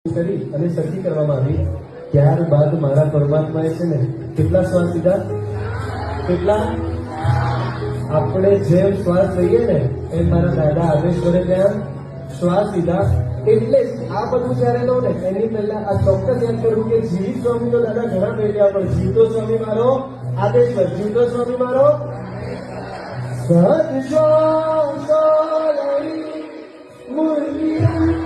કરી અને સરખી કરવામાં આવી. ત્યારબાદ મારા પરમાત્માએ છે ને કેટલા શ્વાસ લીધા? કેટલા? આપણે જેમ શ્વાસ લઈએ ને એમ મારા દાદા આદેશ્વરે ત્યાં શ્વાસ લીધા. એટલે આ બધું જયારે લો ને એની પહેલા આ ચોક્કસ યાદ કરવું કે જીવિત સ્વામી તો દાદા ઘણા પહેર્યા, પણ જીવતો સ્વામી મારો આદેશ્વર, જીવતો સ્વામી મારો સત મુરલી